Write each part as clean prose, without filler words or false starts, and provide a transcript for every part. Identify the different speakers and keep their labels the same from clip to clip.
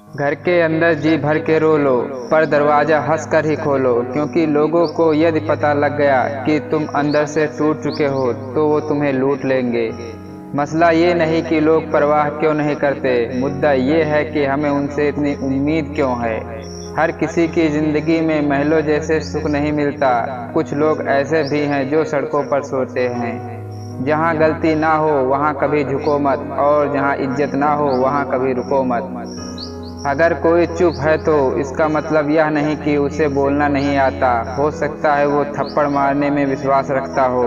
Speaker 1: घर के अंदर जी भर के रो लो, पर दरवाज़ा हंस कर ही खोलो, क्योंकि लोगों को यदि पता लग गया कि तुम अंदर से टूट चुके हो तो वो तुम्हें लूट लेंगे। मसला ये नहीं कि लोग परवाह क्यों नहीं करते, मुद्दा ये है कि हमें उनसे इतनी उम्मीद क्यों है। हर किसी की ज़िंदगी में महलों जैसे सुख नहीं मिलता। कुछ लोग ऐसे भी हैं जो सड़कों पर सोते हैं। जहाँ गलती ना हो वहाँ कभी झुको मत, और जहाँ इज्जत ना हो वहाँ कभी रुको मत। अगर कोई चुप है तो इसका मतलब यह नहीं कि उसे बोलना नहीं आता। हो सकता है वो थप्पड़ मारने में विश्वास रखता हो।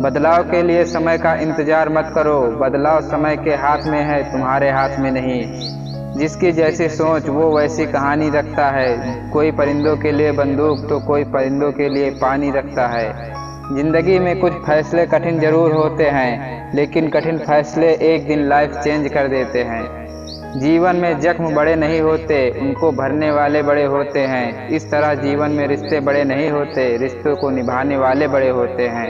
Speaker 1: बदलाव के लिए समय का इंतजार मत करो, बदलाव समय के हाथ में है, तुम्हारे हाथ में नहीं। जिसकी जैसी सोच वो वैसी कहानी रखता है। कोई परिंदों के लिए बंदूक तो कोई परिंदों के लिए पानी रखता है। जिंदगी में कुछ फैसले कठिन जरूर होते हैं, लेकिन कठिन फैसले एक दिन लाइफ चेंज कर देते हैं। जीवन में जख्म बड़े नहीं होते, उनको भरने वाले बड़े होते हैं। इस तरह जीवन में रिश्ते बड़े नहीं होते, रिश्तों को निभाने वाले बड़े होते हैं।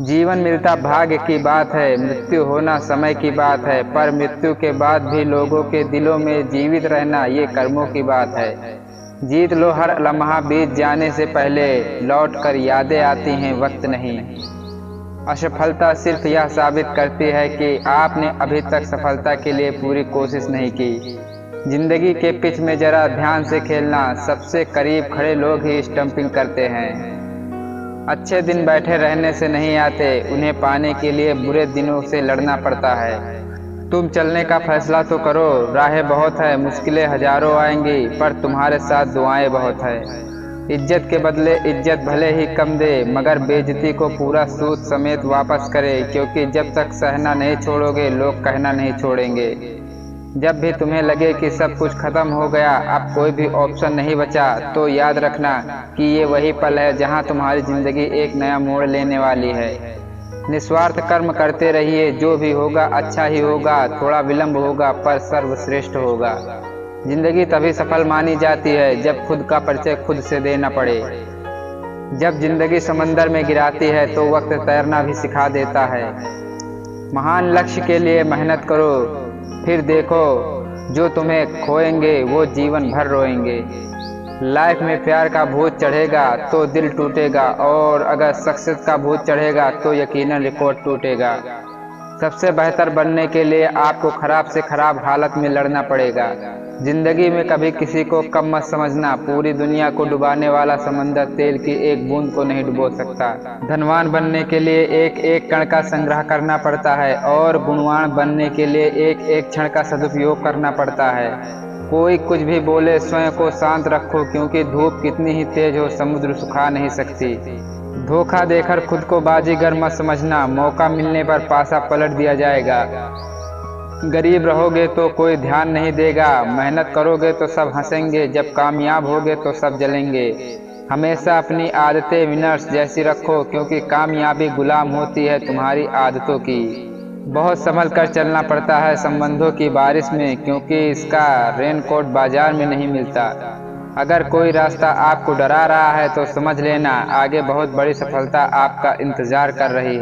Speaker 1: जीवन मिलता भाग्य की बात है, मृत्यु होना समय की बात है, पर मृत्यु के बाद भी लोगों के दिलों में जीवित रहना ये कर्मों की बात है। जीत लो हर लम्हा, बीत जाने से पहले लौट कर यादें आती हैं, वक्त नहीं। असफलता सिर्फ यह साबित करती है कि आपने अभी तक सफलता के लिए पूरी कोशिश नहीं की। जिंदगी के पिच में जरा ध्यान से खेलना, सबसे करीब खड़े लोग ही स्टंपिंग करते हैं। अच्छे दिन बैठे रहने से नहीं आते, उन्हें पाने के लिए बुरे दिनों से लड़ना पड़ता है। तुम चलने का फैसला तो करो, राहें बहुत है, मुश्किलें हजारों आएंगी, पर तुम्हारे साथ दुआएं बहुत है। इज्जत के बदले इज्जत भले ही कम दे, मगर बेइज्जती को पूरा सूद समेत वापस करे, क्योंकि जब तक सहना नहीं छोड़ोगे लोग कहना नहीं छोड़ेंगे। जब भी तुम्हें लगे कि सब कुछ खत्म हो गया, अब कोई भी ऑप्शन नहीं बचा, तो याद रखना कि ये वही पल है जहां तुम्हारी जिंदगी एक नया मोड़ लेने वाली है। निस्वार्थ कर्म करते रहिए, जो भी होगा अच्छा ही होगा, थोड़ा विलंब होगा पर सर्वश्रेष्ठ होगा। जिंदगी तभी सफल मानी जाती है जब खुद का परिचय खुद से देना पड़े। जब जिंदगी समंदर में गिराती है तो वक्त तैरना भी सिखा देता है। महान लक्ष्य के लिए मेहनत करो, फिर देखो जो तुम्हें खोएंगे वो जीवन भर रोएंगे। लाइफ में प्यार का भूत चढ़ेगा तो दिल टूटेगा, और अगर सक्सेस का भूत चढ़ेगा तो यकीनन रिकॉर्ड टूटेगा। सबसे बेहतर बनने के लिए आपको खराब से खराब हालत में लड़ना पड़ेगा। जिंदगी में कभी किसी को कम मत समझना, पूरी दुनिया को डुबाने वाला समंदर तेल की एक बूंद को नहीं डुबो सकता। धनवान बनने के लिए एक एक कण का संग्रह करना पड़ता है, और गुणवान बनने के लिए एक एक क्षण का सदुपयोग करना पड़ता है। कोई कुछ भी बोले, स्वयं को शांत रखो, क्योंकि धूप कितनी ही तेज हो समुद्र सुखा नहीं सकती। धोखा देकर खुद को बाजीगर मत समझना, मौका मिलने पर पासा पलट दिया जाएगा। गरीब रहोगे तो कोई ध्यान नहीं देगा, मेहनत करोगे तो सब हंसेंगे, जब कामयाब होगे तो सब जलेंगे। हमेशा अपनी आदतें विनर्स जैसी रखो, क्योंकि कामयाबी गुलाम होती है तुम्हारी आदतों की। बहुत संभल कर चलना पड़ता है संबंधों की बारिश में, क्योंकि इसका रेनकोट बाजार में नहीं मिलता। अगर कोई रास्ता आपको डरा रहा है तो समझ लेना आगे बहुत बड़ी सफलता आपका इंतजार कर रही है।